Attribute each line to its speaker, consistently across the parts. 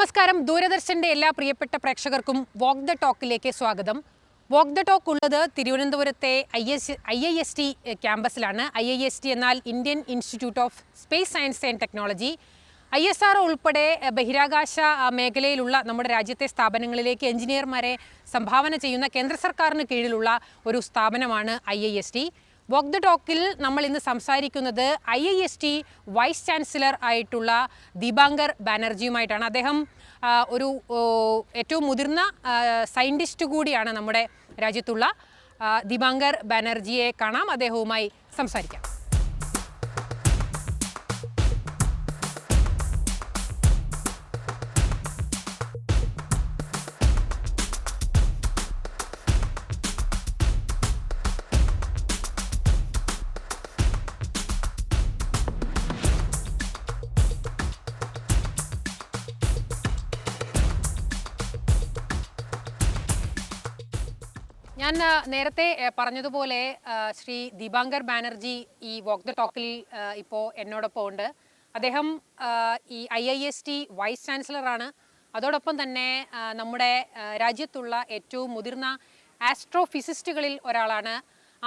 Speaker 1: നമസ്കാരം ദൂരദർശന്റെ എല്ലാ പ്രിയപ്പെട്ട പ്രേക്ഷകർക്കും വാക്ക് ദ ടോക്കിലേക്ക് സ്വാഗതം. വാക്ക് ദ ടോക്ക് ഉള്ളത് തിരുവനന്തപുരത്തെ IIST ക്യാമ്പസിലാണ്. IIST എന്നാൽ Indian institute of space science and technology. ISRO ഉൾപ്പെടെ ബഹിരാകാശ മേഖലയിലുള്ള നമ്മുടെ രാജ്യത്തെ സ്ഥാപനങ്ങളിലേക്ക് എഞ്ചിനീയർമാരെ സംഭാവന ചെയ്യുന്ന കേന്ദ്ര സർക്കാരിന് കീഴിലുള്ള ഒരു സ്ഥാപനമാണ് IIST. വാക്ക് ദ ടോക്കിൽ നമ്മൾ ഇന്ന് സംസാരിക്കുന്നത് IIST വൈസ് ചാൻസലർ ആയിട്ടുള്ള ദീപാങ്കർ ബാനർജിയുമായിട്ടാണ്. അദ്ദേഹം ഒരു ഏറ്റവും മുതിർന്ന സയൻറ്റിസ്റ്റ് കൂടിയാണ് നമ്മുടെ രാജ്യത്തുള്ള. ദീപാങ്കർ ബാനർജിയെ കാണാം, അദ്ദേഹവുമായി സംസാരിക്കാം. ഞാൻ നേരത്തെ പറഞ്ഞതുപോലെ ശ്രീ ദീപാങ്കർ ബാനർജി ഈ വാക്ക് ദ ടോക്കിൽ ഇപ്പോൾ എന്നോടൊപ്പം ഉണ്ട്. അദ്ദേഹം ഈ IIST വൈസ് ചാൻസലറാണ്. അതോടൊപ്പം തന്നെ നമ്മുടെ രാജ്യത്തുള്ള ഏറ്റവും മുതിർന്ന ആസ്ട്രോഫിസിസ്റ്റുകളിൽ ഒരാളാണ്.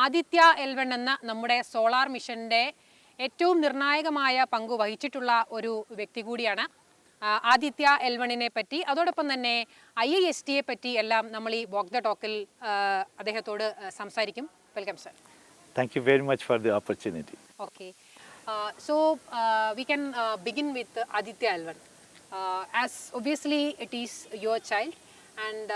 Speaker 1: ആദിത്യ L1 എന്ന നമ്മുടെ സോളാർ മിഷൻ്റെ ഏറ്റവും നിർണായകമായ പങ്ക് വഹിച്ചിട്ടുള്ള ഒരു വ്യക്തി കൂടിയാണ്. ആദിത്യ L1നെ പറ്റി അതോടൊപ്പം തന്നെ IISTയെ പറ്റി എല്ലാം നമ്മൾ ഈ വാക്ക് ദ ടോക്കിൽ അദ്ദേഹത്തോട് സംസാരിക്കും. Welcome sir.
Speaker 2: Thank you very much for the opportunity.
Speaker 1: Okay. So we can begin with Aditya L1. As obviously it is your child, and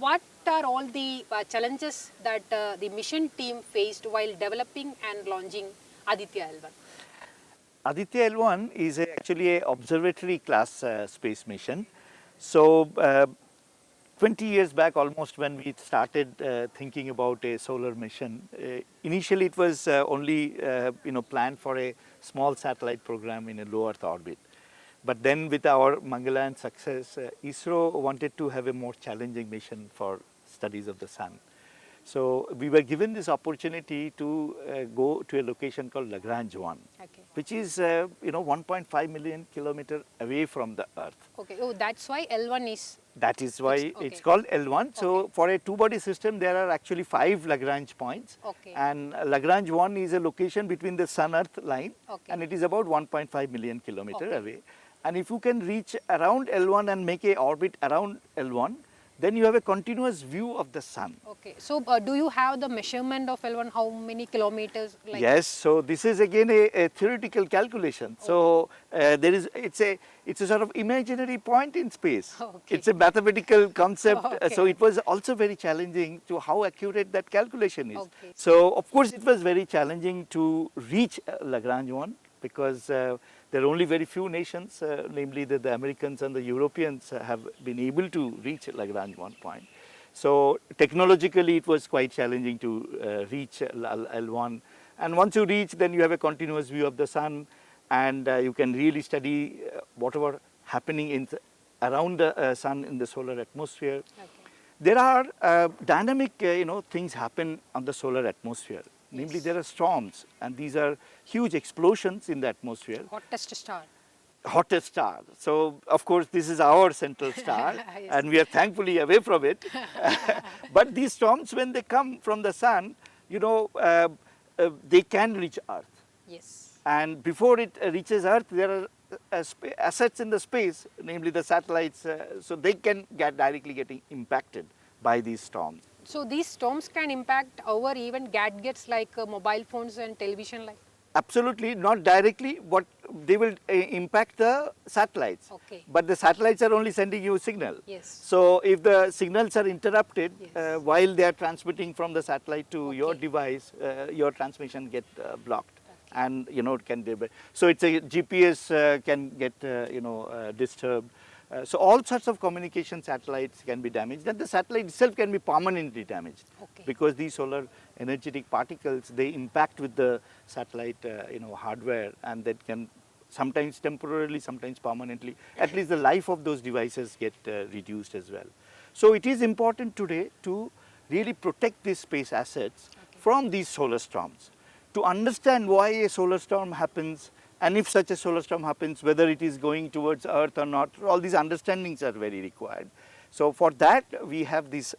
Speaker 1: what are all the challenges that the mission team faced while developing and launching Aditya L1?
Speaker 2: Aditya L1 is actually an observatory class space mission. So 20 years back almost, when we started thinking about a solar mission, initially it was only planned for a small satellite program in a low Earth orbit. But then with our Mangalan success, ISRO wanted to have a more challenging mission for studies of the sun. So we were given this opportunity to go to a location called Lagrange 1, okay, which is 1.5 million kilometer away from the Earth.
Speaker 1: Okay. Oh, that's why L1 is.
Speaker 2: That is why it's called L1. So for a two-body system, there are actually 5 Lagrange points.
Speaker 1: Okay.
Speaker 2: And Lagrange 1 is a location between the Sun-Earth line,
Speaker 1: okay,
Speaker 2: and it is about 1.5 million kilometer away. And if you can reach around L1 and make a orbit around L1, then you have a continuous view of the sun.
Speaker 1: Okay. So do you have the measurement of L1? How many kilometers? Like
Speaker 2: yes. So this is again a theoretical calculation. So it's a sort of imaginary point in space.
Speaker 1: Okay.
Speaker 2: It's a mathematical concept.
Speaker 1: Okay.
Speaker 2: So it was also very challenging to how accurate that calculation is.
Speaker 1: Okay.
Speaker 2: So of course it was very challenging to reach Lagrange 1 because there are only very few nations, namely the Americans and the Europeans have been able to reach Lagrange 1 point. So technologically it was quite challenging to reach L1. And once you reach, then you have a continuous view of the sun, and you can really study whatever happening around the sun in the solar atmosphere. Okay. There are dynamic things happen on the solar atmosphere. Yes. Namely, there are storms, and these are huge explosions in the atmosphere.
Speaker 1: Hottest star.
Speaker 2: Hottest star. So, of course, this is our central star, yes, and we are thankfully away from it. But these storms, when they come from the sun, they can reach Earth.
Speaker 1: Yes.
Speaker 2: And before it reaches Earth, there are assets in the space, namely the satellites, so they can directly get impacted by these storms.
Speaker 1: So these storms can impact our even gadgets like mobile phones and television like?
Speaker 2: Absolutely, not directly, but they will impact the satellites. Okay. But the satellites are only sending you a signal. Yes. So if the signals are interrupted, yes, while they are transmitting from the satellite to your device, your transmission get blocked. Okay. And it can so it's a GPS can get disturbed. So all sorts of communication satellites can be damaged, and the satellite itself can be permanently damaged. Okay. Because these solar energetic particles, they impact with the satellite hardware, and that can sometimes temporarily, sometimes permanently, at least the life of those devices get reduced as well. So it is important today to really protect these space assets, okay, from these solar storms. To understand why a solar storm happens, And if such a solar storm happens, whether it is going towards Earth or not, all these understandings are very required. So for that, we have this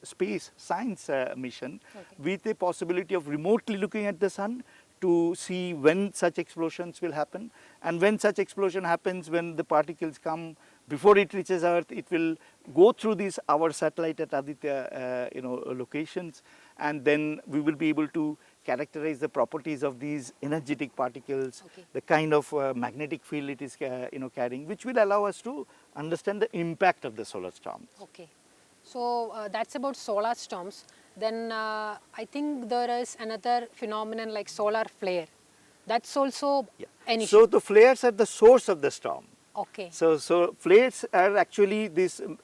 Speaker 2: space science mission with the possibility of remotely looking at the sun to see when such explosions will happen. And when such explosion happens, when the particles come, before it reaches Earth, it will go through our satellite at Aditya locations, and then we will be able to characterize the properties of these energetic particles, the kind of magnetic field it is carrying, which will allow us to understand the impact of the solar storm.
Speaker 1: Okay. So that's about solar storms. Then I think there is another phenomenon like solar flare. That's also an issue.
Speaker 2: So the flares are the source of the storm.
Speaker 1: Okay.
Speaker 2: So flares are actually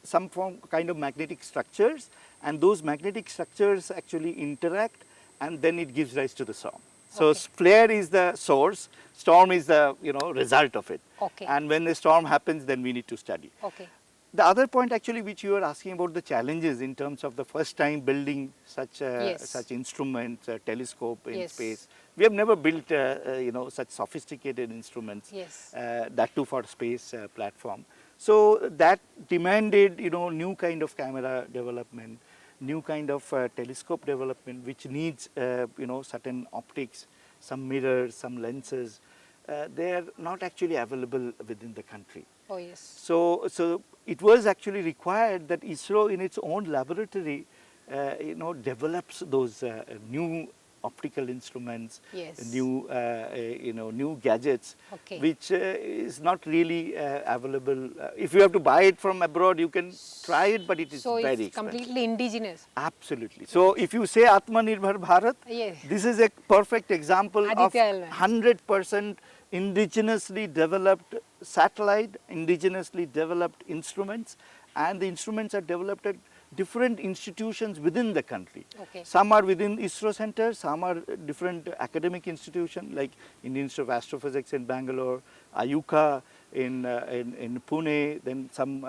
Speaker 2: some kind of magnetic structures, and those magnetic structures actually interact, and then it gives rise to the storm. So flare is the source, storm is the result of it.
Speaker 1: Okay.
Speaker 2: And when the storm happens, then we need to study.
Speaker 1: Okay.
Speaker 2: The other point actually which you were asking about the challenges in terms of the first time building such instruments, telescope in space. We have never built such sophisticated instruments, that too for space platform. So that demanded new kind of camera development, new kind of telescope development, which needs certain optics, some mirrors, some lenses. They are not actually available within the country.
Speaker 1: Oh yes.
Speaker 2: So it was actually required that ISRO in its own laboratory develops those new optical instruments, new gadgets, which is not really available. If you have to buy it from abroad, you can try it, but it is very expensive. So
Speaker 1: it's completely indigenous.
Speaker 2: Absolutely. So if you say Atmanirbhar Bharat, this is a perfect example of 100% indigenously developed satellite, indigenously developed instruments, and the instruments are developed at different institutions within the country. Some are within ISRO centers, some are different academic institutions like Indian Institute of Astrophysics in Bangalore, Ayuka in Pune, then some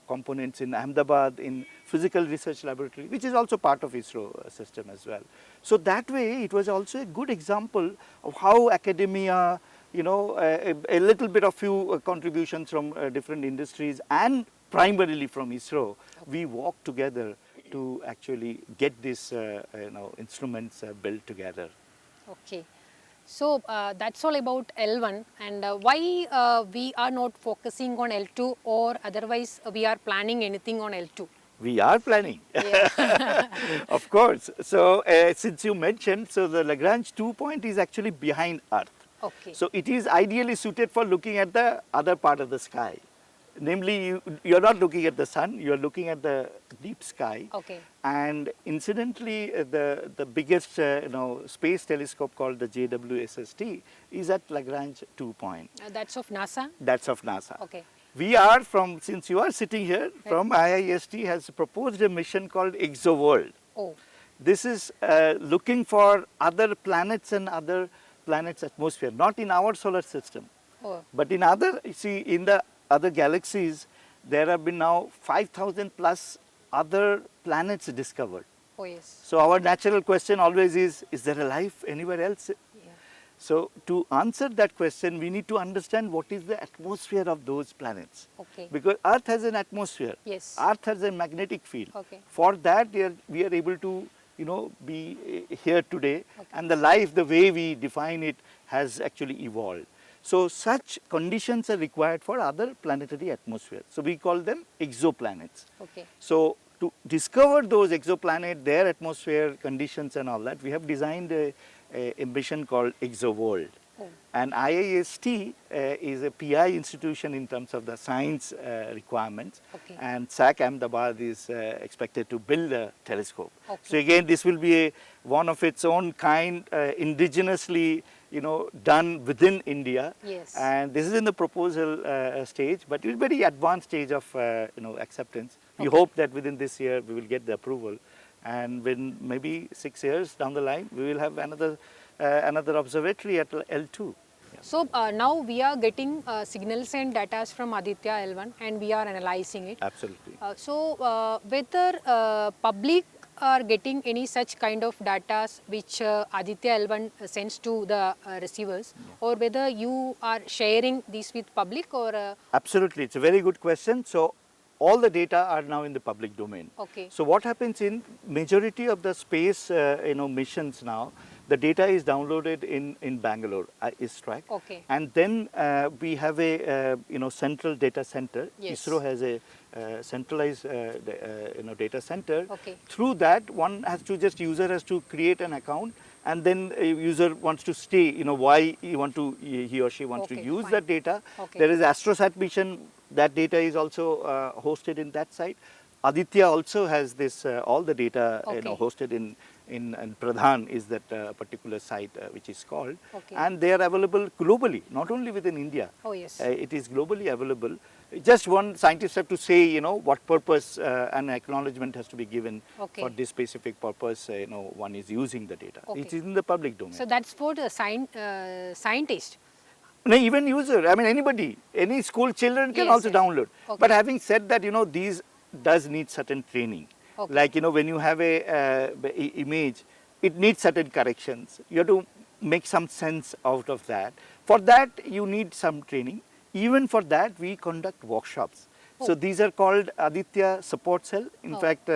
Speaker 2: components in Ahmedabad in Physical Research Laboratory, which is also part of ISRO system as well. So that way it was also a good example of how academia, a little bit of few contributions from different industries and primarily from ISRO, we work together to actually get these instruments built together.
Speaker 1: Okay. So that's all about L1, and why we are not focusing on L2, or otherwise we are planning anything on L2?
Speaker 2: We are planning, of course. So since you mentioned, so the Lagrange 2 point is actually behind Earth.
Speaker 1: Okay.
Speaker 2: So it is ideally suited for looking at the other part of the sky. Namely, you're not looking at the sun, you're looking at the deep sky.
Speaker 1: Okay.
Speaker 2: And incidentally, the biggest space telescope called the JWST is at Lagrange 2 point.
Speaker 1: That's of NASA?
Speaker 2: That's of NASA.
Speaker 1: Okay.
Speaker 2: We are since you are sitting here, from IIST has proposed a mission called ExoWorld.
Speaker 1: Oh.
Speaker 2: This is looking for other planets and other planets' atmosphere, not in our solar system, but in in the other galaxies, there have been now 5,000 plus other planets discovered.
Speaker 1: Oh yes.
Speaker 2: So our natural question always is there a life anywhere else?
Speaker 1: Yeah.
Speaker 2: So to answer that question, we need to understand what is the atmosphere of those planets.
Speaker 1: Okay.
Speaker 2: Because Earth has an atmosphere.
Speaker 1: Yes.
Speaker 2: Earth has a magnetic field.
Speaker 1: Okay.
Speaker 2: For that, we are able to be here today, and the life, the way we define it, has actually evolved. So such conditions are required for other planetary atmospheres. So we call them exoplanets.
Speaker 1: Okay.
Speaker 2: So to discover those exoplanets, their atmosphere conditions and all that, we have designed a mission called ExoWorld.
Speaker 1: Oh.
Speaker 2: And IIST is a PI institution in terms of the science requirements, and SAC Ahmedabad is expected to build a telescope. Okay. So again, this will be one of its own kind, indigenously done within India.
Speaker 1: Yes.
Speaker 2: And this is in the proposal stage, but it's very advanced stage of acceptance. We hope that within this year we will get the approval, and when maybe 6 years down the line, we will have another observatory at L2. Yeah.
Speaker 1: So now we are getting signals and data from Aditya L1, and we are analyzing it.
Speaker 2: Absolutely.
Speaker 1: So whether public are getting any such kind of data which Aditya L1 sends to the receivers, or whether you are sharing these with public or?
Speaker 2: Absolutely, it's a very good question. So all the data are now in the public domain.
Speaker 1: Okay.
Speaker 2: So what happens in majority of the space missions now, the data is downloaded in Bangalore, ISTRAC.
Speaker 1: Okay.
Speaker 2: And then we have a central data center.
Speaker 1: Yes.
Speaker 2: ISRO has a centralized data center.
Speaker 1: Okay.
Speaker 2: Through that, user has to create an account, and then a user wants to stay, why he or she wants to use
Speaker 1: fine.
Speaker 2: that data.
Speaker 1: Okay.
Speaker 2: There is AstroSat mission, that data is also hosted in that site. Aditya also has this, all the data hosted in Pradhan is that particular site which is called.
Speaker 1: Okay.
Speaker 2: And they are available globally, not only within India.
Speaker 1: Oh, yes.
Speaker 2: It is globally available. Just one scientist have to say, what purpose an acknowledgement has to be given for this specific purpose, one is using the data.
Speaker 1: Okay.
Speaker 2: It is in the public domain.
Speaker 1: So that's for the scientist.
Speaker 2: No, even user, I mean anybody, any school children can also download.
Speaker 1: Okay.
Speaker 2: But having said that, these does need certain training.
Speaker 1: Okay.
Speaker 2: Like, when you have a image, it needs certain corrections. You have to make some sense out of that. For that, you need some training. Even for that, we conduct workshops. So these are called Aditya Support Cell. In fact,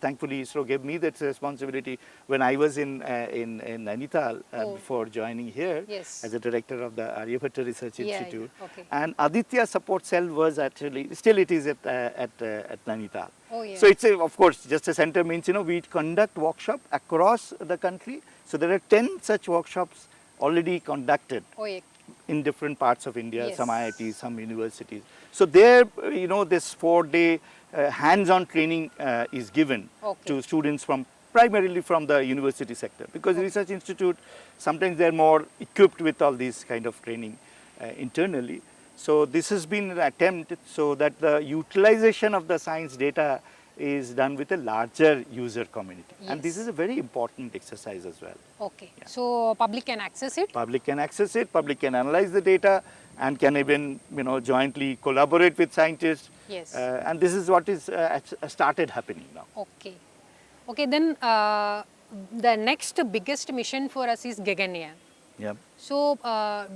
Speaker 2: thankfully ISRO gave me that responsibility when I was in Nainital before joining here as a director of the Aryabhatta Research Institute.
Speaker 1: Yeah. Okay.
Speaker 2: And Aditya Support Cell was actually, still it is at Nainital.
Speaker 1: Oh, yeah.
Speaker 2: So it's of course, just a center means, we conduct workshop across the country. So there are 10 such workshops already conducted.
Speaker 1: Oh, yeah.
Speaker 2: In different parts of India, some
Speaker 1: Yes.
Speaker 2: IITs, some universities. So there, this 4-day hands-on training is given to students primarily from the university sector, because research institute, sometimes they're more equipped with all these kind of training internally. So this has been an attempt so that the utilization of the science data is done with a larger user community. And this is a very important exercise as well.
Speaker 1: Okay. Yeah. So public can access it?
Speaker 2: Public can access it, public can analyze the data and can even, jointly collaborate with scientists.
Speaker 1: Yes.
Speaker 2: And this is what is started happening now.
Speaker 1: Okay. Okay, then the next biggest mission for us is Gaganya.
Speaker 2: Yeah.
Speaker 1: So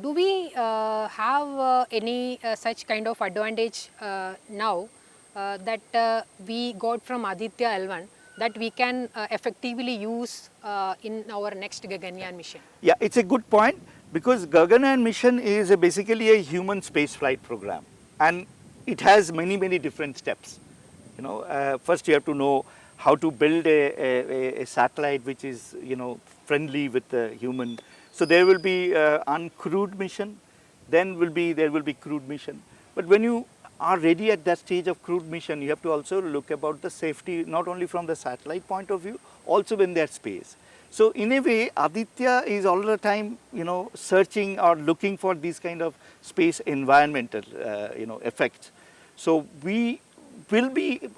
Speaker 1: do we have any such kind of advantage now that we got from Aditya L1 that we can effectively use in our next Gaganyaan mission?
Speaker 2: Yeah, it's a good point, because Gaganyaan mission is basically a human space flight program, and it has many different steps. First you have to know how to build a satellite which is friendly with the human. So there will be uncrewed mission, then there will be crewed mission. But when you are ready at that stage of crewed mission, you have to also look about the safety, not only from the satellite point of view, also in their space. So in a way, Aditya is all the time, searching or looking for these kind of space environmental, effects. So we will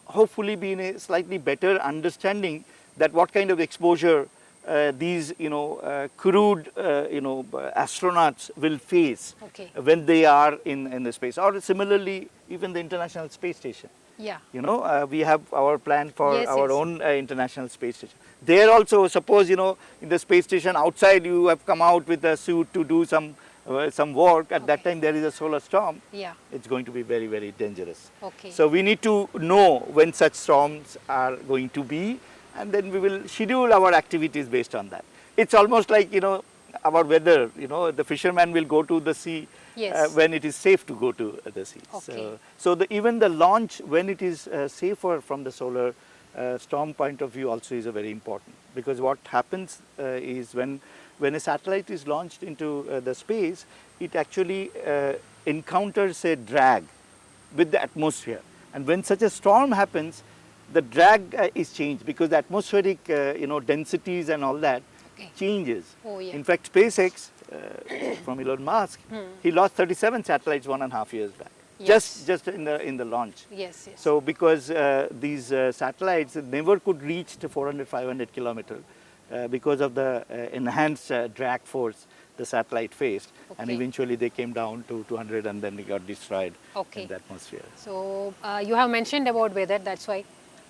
Speaker 2: hopefully be in a slightly better understanding that what kind of exposure these, crewed, astronauts will face when they are in the space. Or similarly, even the International Space Station.
Speaker 1: Yeah.
Speaker 2: We have our plan for our own International Space Station. There also, suppose, in the space station outside you have come out with a suit to do some work. At that time there is a solar storm.
Speaker 1: Yeah.
Speaker 2: It's going to be very dangerous.
Speaker 1: Okay.
Speaker 2: So we need to know when such storms are going to be, and then we will schedule our activities based on that. It's almost like, our weather, the fisherman will go to the sea when it is safe to go to the sea.
Speaker 1: Okay.
Speaker 2: So even the launch, when it is safer from the solar storm point of view, also is a very important. Because what happens is when a satellite is launched into the space, it actually encounters a drag with the atmosphere. And when such a storm happens, the drag is changed, because the atmospheric densities and all that changes.
Speaker 1: Oh, yeah.
Speaker 2: In fact, SpaceX from Elon Musk, he lost 37 satellites 1.5 years back.
Speaker 1: Yes.
Speaker 2: Just in the launch.
Speaker 1: Yes.
Speaker 2: So because these satellites never could reach to 400-500 kilometers because of the enhanced drag force the satellite faced, and eventually they came down to 200 and then they got destroyed in the atmosphere.
Speaker 1: So you have mentioned about weather, that's why.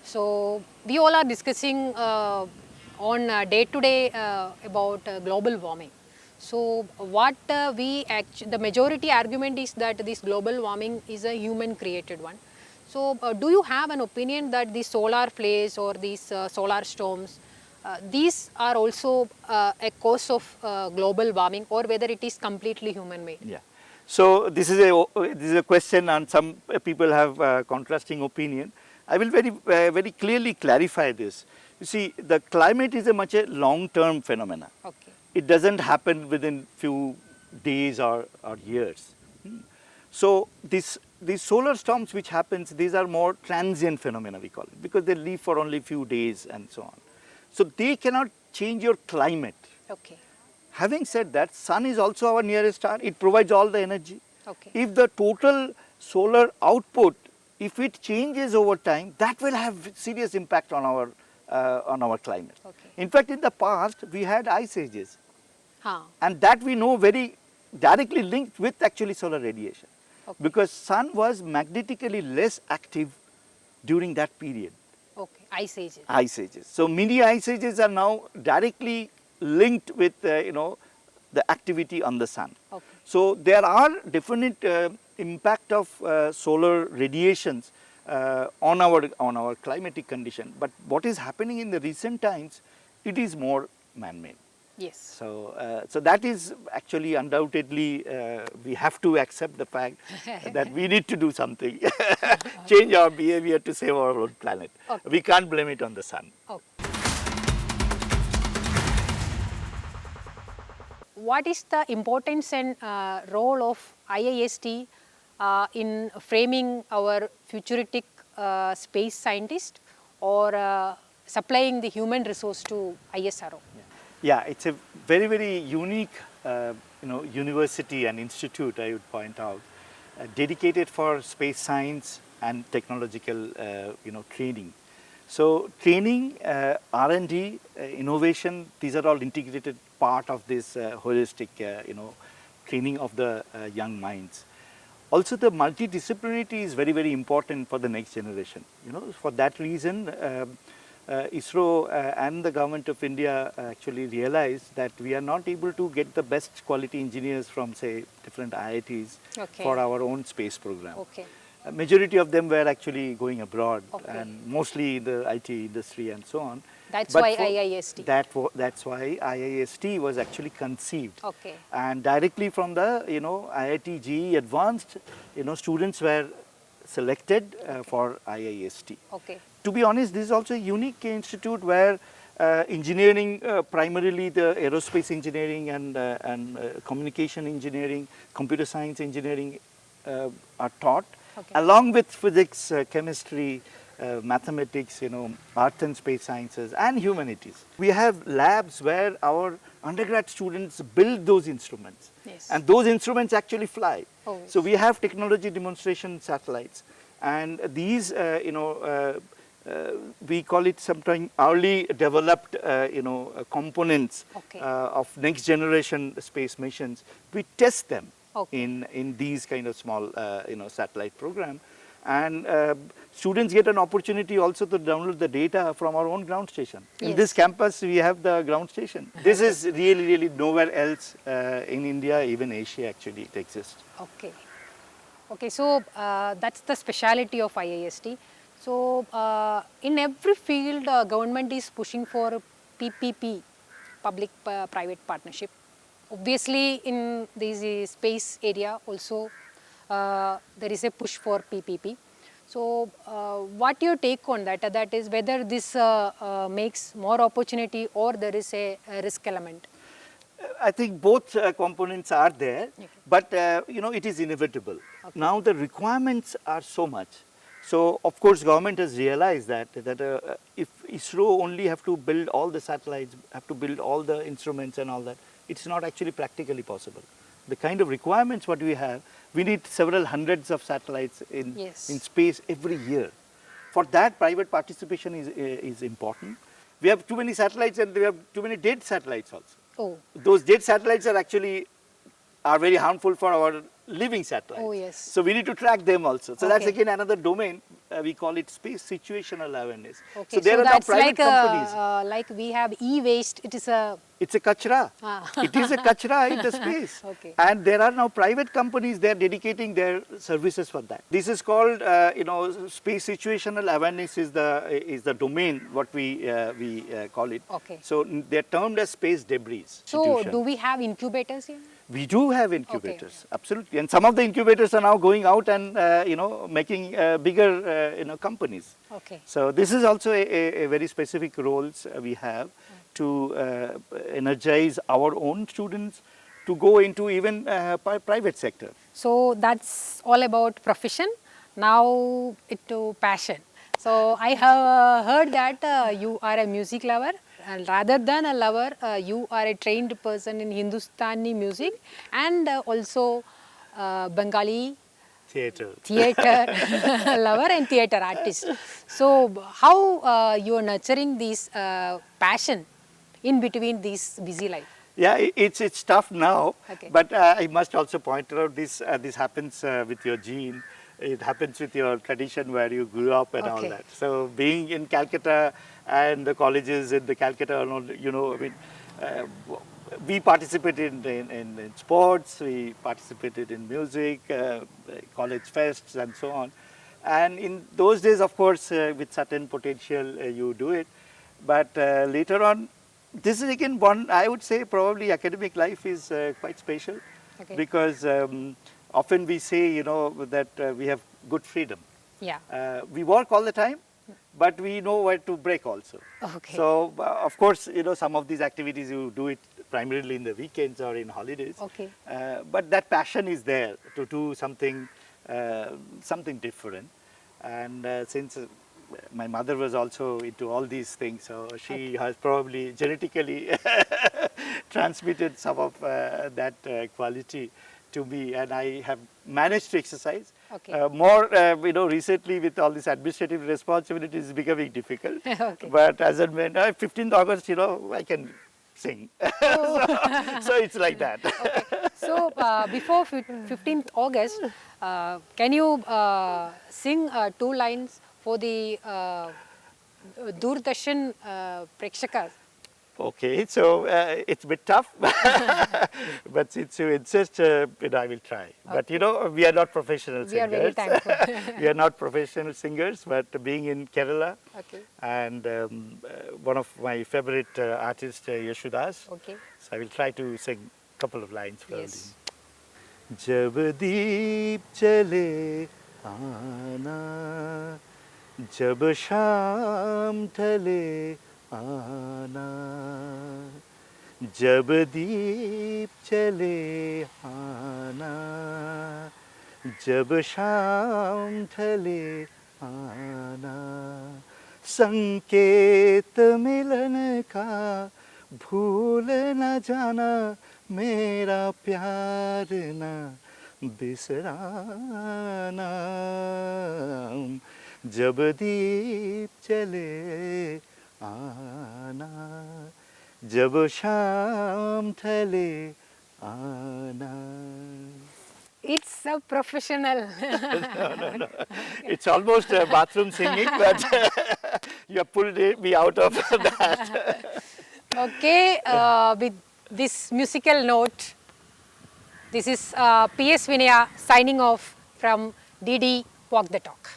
Speaker 1: So we all are discussing on day to day about global warming. So what the majority argument is that this global warming is a human created one. So do you have an opinion that these solar flares or these solar storms, these are also a cause of global warming, or whether it is completely human made?
Speaker 2: Yeah. So this is a question, and some people have contrasting opinion. I will very clearly clarify this. You see, the climate is a much long-term phenomena.
Speaker 1: Okay.
Speaker 2: It doesn't happen within few days or years. So these solar storms which happens, these are more transient phenomena, we call it, because they live for only few days and so on. So they cannot change your climate.
Speaker 1: Okay.
Speaker 2: Having said that, sun is also our nearest star. It provides all the energy.
Speaker 1: Okay.
Speaker 2: If the total solar output, if it changes over time, that will have serious impact on our climate.
Speaker 1: Okay.
Speaker 2: In fact, in the past, we had ice ages.
Speaker 1: Huh.
Speaker 2: And that we know very directly linked with actually solar radiation.
Speaker 1: Okay.
Speaker 2: Because sun was magnetically less active during that period.
Speaker 1: Okay. Ice ages.
Speaker 2: Ice ages. So mini ice ages are now directly linked with the activity on the sun.
Speaker 1: Okay.
Speaker 2: So there are definite impact of solar radiations on our climatic condition. But what is happening in the recent times, it is more man-made.
Speaker 1: Yes.
Speaker 2: So that is actually undoubtedly we have to accept the fact that we need to do something, change our behavior to save our own planet.
Speaker 1: Okay.
Speaker 2: We can't blame it on the sun.
Speaker 1: Okay. What is the importance and role of IIST in framing our futuristic space scientist, or supplying the human resource to ISRO?
Speaker 2: Yeah, it's a very unique university and institute, I would point out, dedicated for space science and technological training. So training, R&D, innovation, these are all integrated part of this holistic training of the young minds. Also, the multidisciplinarity is very important for the next generation. For that reason, ISRO and the government of India actually realized that we are not able to get the best quality engineers from, say, different IITs for our own space program.
Speaker 1: Okay.
Speaker 2: A majority of them were actually going abroad, and mostly the IT industry and so on.
Speaker 1: That's why IIST.
Speaker 2: That's why IIST was actually conceived.
Speaker 1: Okay.
Speaker 2: And directly from the IIT JEE Advanced, students were selected for IIST.
Speaker 1: Okay.
Speaker 2: To be honest, this is also a unique institute where engineering, primarily the aerospace engineering and communication engineering, computer science engineering are taught, along with physics, chemistry, mathematics, art and space sciences, and humanities. We have labs where our undergrad students build those instruments, and those instruments actually fly.
Speaker 1: Oh, yes.
Speaker 2: So we have technology demonstration satellites, and these, we call it sometimes early developed, components of next generation space missions. We test them in these kind of small, satellite program, and students get an opportunity also to download the data from our own ground station. In this campus, we have the ground station. This is really nowhere else in India, even Asia actually it exists.
Speaker 1: Okay. Okay, so that's the speciality of IIST. So in every field, government is pushing for PPP, public-private partnership. Obviously, in this space area also, there is a push for PPP. So what your take on that? That is whether this makes more opportunity or there is a risk element?
Speaker 2: I think both components are there, but it is inevitable. Now the requirements are so much. So of course government has realized that if ISRO only have to build all the satellites, have to build all the instruments and all that, it's not actually practically possible. The kind of requirements what we have, we need several hundreds of satellites in space every year. For that, private participation is important. We have too many satellites and we have too many dead satellites also.
Speaker 1: Oh.
Speaker 2: Those dead satellites are very harmful for our living satellites.
Speaker 1: Oh, yes.
Speaker 2: So we need to track them also. So that's again another domain we call it space situational awareness.
Speaker 1: Okay,
Speaker 2: So there are now
Speaker 1: that's
Speaker 2: private
Speaker 1: like
Speaker 2: companies.
Speaker 1: like we have e-waste. It is a
Speaker 2: It's a kachra. It is a kachra in the space.
Speaker 1: Okay.
Speaker 2: And there are now private companies, they are dedicating their services for that. This is called, space situational awareness is the domain, what we call it.
Speaker 1: Okay.
Speaker 2: So they're termed as space debris.
Speaker 1: So
Speaker 2: situation.
Speaker 1: do we have incubators here?
Speaker 2: We do have incubators, absolutely. And some of the incubators are now going out and, making bigger, companies.
Speaker 1: Okay.
Speaker 2: So this is also a very specific roles we have to energize our own students to go into even private sector.
Speaker 1: So that's all about profession. Now it to passion. So I have heard that you are a music lover, and rather than a lover, you are a trained person in Hindustani music and also Bengali
Speaker 2: Theatre.
Speaker 1: lover and theatre artist. So how you are nurturing this passion in between this busy life?
Speaker 2: Yeah, it's tough now,
Speaker 1: Okay.
Speaker 2: but I must also point out this happens with your gene. It happens with your tradition where you grew up and all
Speaker 1: Okay.
Speaker 2: that. So being in Calcutta and the colleges in the Calcutta, we participated in sports, we participated in music, college fests and so on. And in those days, of course, with certain potential, you do it. But later on, this is again one, I would say probably academic life is quite special.
Speaker 1: Okay.
Speaker 2: Because often we say, that we have good freedom.
Speaker 1: Yeah.
Speaker 2: We work all the time, but we know where to break also.
Speaker 1: Okay.
Speaker 2: So, of course, some of these activities you do it primarily in the weekends or in holidays.
Speaker 1: Okay.
Speaker 2: But that passion is there to do something different. And since my mother was also into all these things, so she has probably genetically transmitted some of that quality to me, and I have managed to exercise.
Speaker 1: Okay.
Speaker 2: More, recently with all these administrative responsibilities, it's becoming difficult.
Speaker 1: Okay.
Speaker 2: But as and when 15th August, I can sing. So it's like that.
Speaker 1: Okay. So before 15th August, can you sing 2 lines for the Doordarshan Prekshakas?
Speaker 2: Okay, so it's a bit tough, but since you insist, I will try. But we are not professional singers.
Speaker 1: We are very thankful.
Speaker 2: We are not professional singers, but being in Kerala,
Speaker 1: Okay.
Speaker 2: and one of my favorite artists, Yeshudas,
Speaker 1: Okay.
Speaker 2: so I will try to sing a couple of lines for
Speaker 1: Yes.
Speaker 2: Jab deep chale aana, jab sham dhale आना, जब दीप चले आना, जब शाम ढले आना, संकेत मिलन का भूल न जाना, मेरा प्यार न बिसराना, जब दीप चले आना, जब शाम ढले आना.
Speaker 1: It's so professional.
Speaker 2: No. It's almost bathroom singing, but you have pulled me out of that.
Speaker 1: Okay, with this musical note, this is PS Vinaya signing off from DD Walk the Talk.